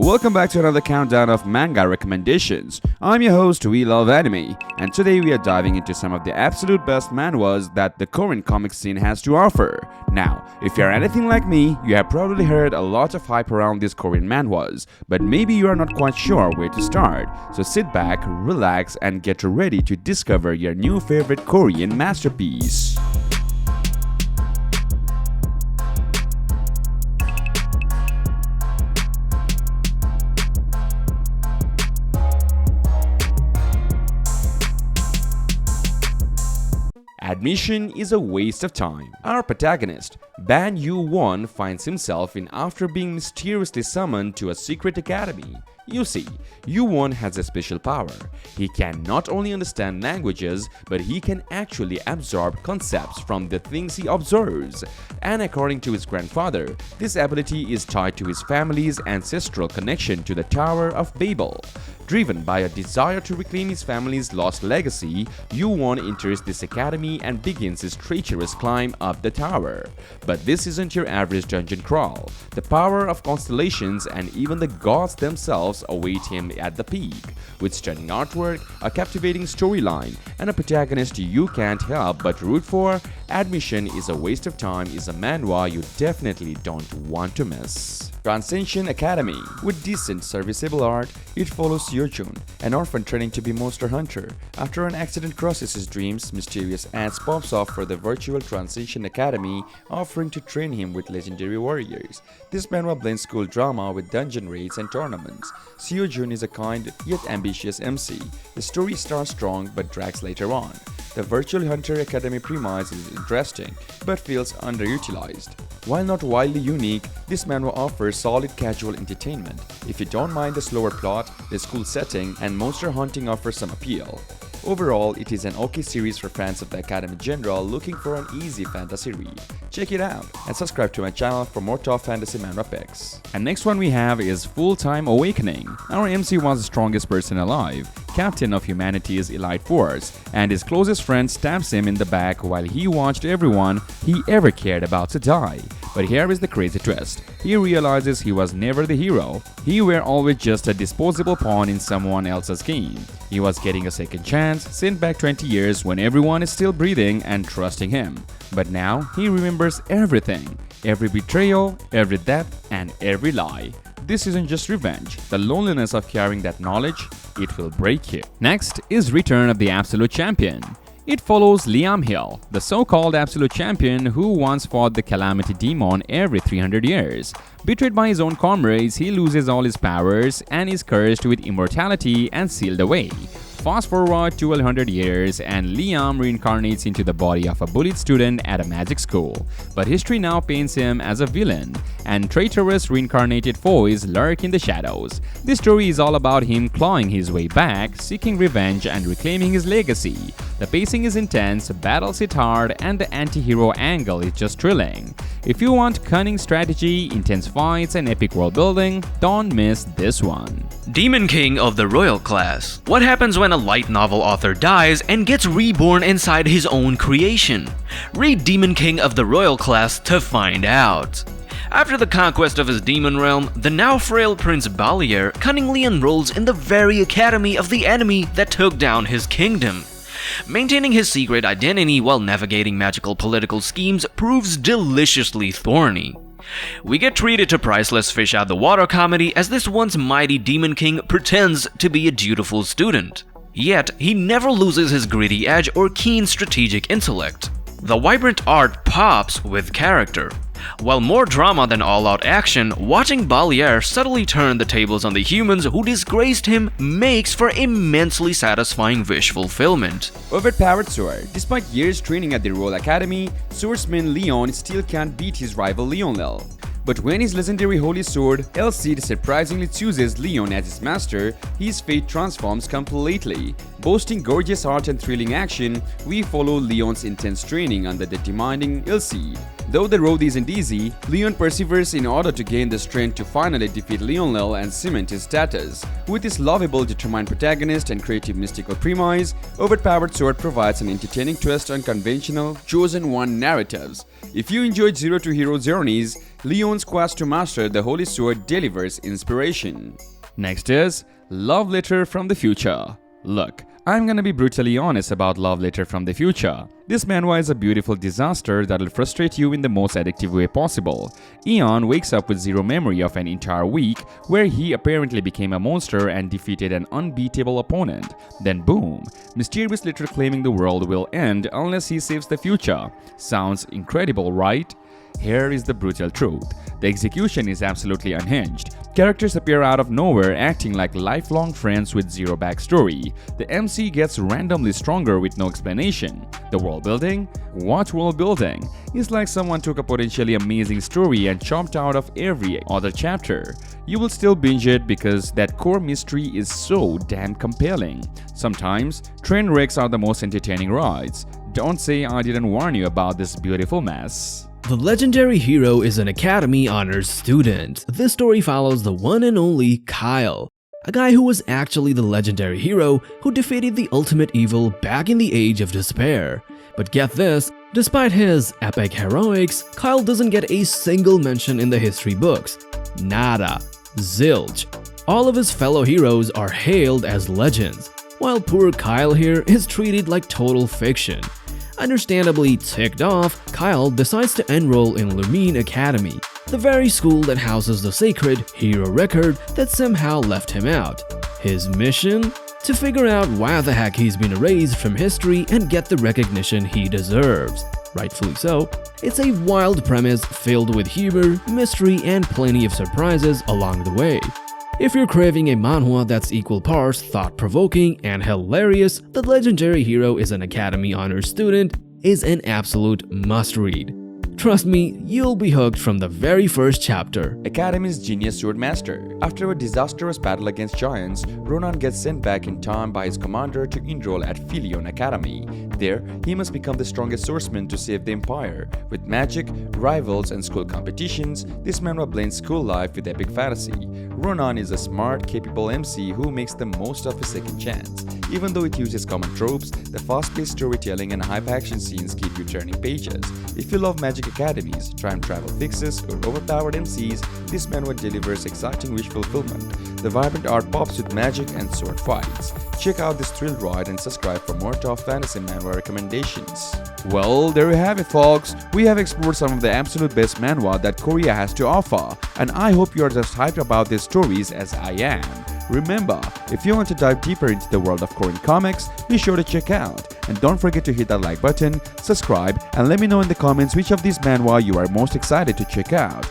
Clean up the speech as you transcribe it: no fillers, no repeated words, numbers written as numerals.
Welcome back to another countdown of Manga Recommendations. I'm your host, We Love Anime, and today we are diving into some of the absolute best manhwas that the Korean comic scene has to offer. Now, if you're anything like me, you have probably heard a lot of hype around these Korean manhwas, but maybe you are not quite sure where to start. So sit back, relax, and get ready to discover your new favorite Korean masterpiece. Admission is a waste of time. Our protagonist, Ban Yu-won, finds himself in after being mysteriously summoned to a secret academy. You see, Yu-won has a special power. He can not only understand languages, but he can actually absorb concepts from the things he observes. And according to his grandfather, this ability is tied to his family's ancestral connection to the Tower of Babel. Driven by a desire to reclaim his family's lost legacy, Yu-won enters this academy and begins his treacherous climb up the tower. But this isn't your average dungeon crawl. The power of constellations and even the gods themselves await him at the peak. With stunning artwork, a captivating storyline, and a protagonist you can't help but root for, Admission is a Waste of Time is a manhwa you definitely don't want to miss. Transcension Academy. With decent, serviceable art, it follows Yeojun, an orphan training to be monster hunter. After an accident crosses his dreams, mysterious ants pops off for the virtual Transcension Academy, offering to train him with legendary warriors. This manhwa blends school drama with dungeon raids and tournaments. Yeojun is a kind yet ambitious MC. The story starts strong but drags later on. The Virtual Hunter Academy premise is interesting but feels underutilized. While not wildly unique, this manhwa offers solid casual entertainment. If you don't mind the slower plot, the school setting, and monster hunting offers some appeal. Overall, it is an okay series for fans of the Academy genre looking for an easy fantasy read. Check it out and subscribe to my channel for more top fantasy manhwa picks. And next one we have is Full-Time Awakening. Our MC was the strongest person alive, captain of humanity's elite force, and his closest friend stabs him in the back while he watched everyone he ever cared about to die. But here is the crazy twist. He realizes he was never the hero. He were always just a disposable pawn in someone else's game. He was getting a second chance, sent back 20 years when everyone is still breathing and trusting him. But now he remembers everything. Every betrayal, every death, and every lie. This isn't just revenge. The loneliness of carrying that knowledge, it will break you. Next is Return of the Absolute Champion. It follows Liam Hill, the so-called absolute champion who once fought the Calamity Demon every 300 years. Betrayed by his own comrades, he loses all his powers and is cursed with immortality and sealed away. Fast forward 1200 years and Liam reincarnates into the body of a bullied student at a magic school. But history now paints him as a villain, and traitorous reincarnated foes lurk in the shadows. This story is all about him clawing his way back, seeking revenge and reclaiming his legacy. The pacing is intense, battles hit hard, and the anti-hero angle is just thrilling. If you want cunning strategy, intense fights, and epic world building, don't miss this one. Demon King of the Royal Class. What happens when a light novel author dies and gets reborn inside his own creation? Read Demon King of the Royal Class to find out. After the conquest of his demon realm, the now frail Prince Balier cunningly enrolls in the very academy of the enemy that took down his kingdom. Maintaining his secret identity while navigating magical political schemes proves deliciously thorny. We get treated to priceless fish out the water comedy as this once mighty Demon King pretends to be a dutiful student. Yet, he never loses his gritty edge or keen strategic intellect. The vibrant art pops with character. While more drama than all-out action, watching Balier subtly turn the tables on the humans who disgraced him makes for immensely satisfying wish fulfillment. Overpowered Sword. Despite years training at the Royal Academy, swordsman Leon still can't beat his rival Leonel. But when his legendary holy sword, El Cid, surprisingly chooses Leon as his master, his fate transforms completely. Boasting gorgeous art and thrilling action, we follow Leon's intense training under the demanding El Cid. Though the road isn't easy, Leon perseveres in order to gain the strength to finally defeat Lionel and cement his status. With his lovable, determined protagonist and creative mystical premise, Overpowered Sword provides an entertaining twist on conventional, chosen one narratives. If you enjoyed Zero to Hero journeys, Leon's quest to master the Holy Sword delivers inspiration. Next is Love Letter from the Future. Look, I'm gonna be brutally honest about Love Letter from the Future. This manhwa is a beautiful disaster that'll frustrate you in the most addictive way possible. Eon wakes up with zero memory of an entire week where he apparently became a monster and defeated an unbeatable opponent. Then boom, mysterious letter claiming the world will end unless he saves the future. Sounds incredible, right? Here is the brutal truth. The execution is absolutely unhinged. Characters appear out of nowhere acting like lifelong friends with zero backstory. The MC gets randomly stronger with no explanation. The world building? What world building? It's like someone took a potentially amazing story and chopped out of every other chapter. You will still binge it because that core mystery is so damn compelling. Sometimes, train wrecks are the most entertaining rides. Don't say I didn't warn you about this beautiful mess. The legendary hero is an Academy Honors student. This story follows the one and only Kyle, a guy who was actually the legendary hero who defeated the ultimate evil back in the Age of Despair. But get this, despite his epic heroics, Kyle doesn't get a single mention in the history books. Nada. Zilch. All of his fellow heroes are hailed as legends, while poor Kyle here is treated like total fiction. Understandably ticked off, Kyle decides to enroll in Lumine Academy, the very school that houses the sacred hero record that somehow left him out. His mission? To figure out why the heck he's been erased from history and get the recognition he deserves. Rightfully so. It's a wild premise filled with humor, mystery, and plenty of surprises along the way. If you're craving a manhwa that's equal parts thought-provoking and hilarious, the legendary hero is an Academy Honors student is an absolute must-read. Trust me, you'll be hooked from the very first chapter. Academy's genius swordmaster. After a disastrous battle against giants, Ronan gets sent back in time by his commander to enroll at Philion Academy. There, he must become the strongest swordsman to save the empire. With magic, rivals, and school competitions, this manhwa blends school life with epic fantasy. Ronan is a smart, capable MC who makes the most of his second chance. Even though it uses common tropes, the fast-paced storytelling and hype-action scenes keep you turning pages. If you love magic academies, time travel fixes, or overpowered MCs, this manhwa delivers exciting wish fulfillment. The vibrant art pops with magic and sword fights. Check out this thrill ride and subscribe for more top fantasy manhwa recommendations. Well, there you have it, folks. We have explored some of the absolute best manhwa that Korea has to offer, and I hope you are just hyped about these stories as I am. Remember, if you want to dive deeper into the world of Korean comics, be sure to check out. And don't forget to hit that like button, subscribe, and let me know in the comments which of these manhwa you are most excited to check out.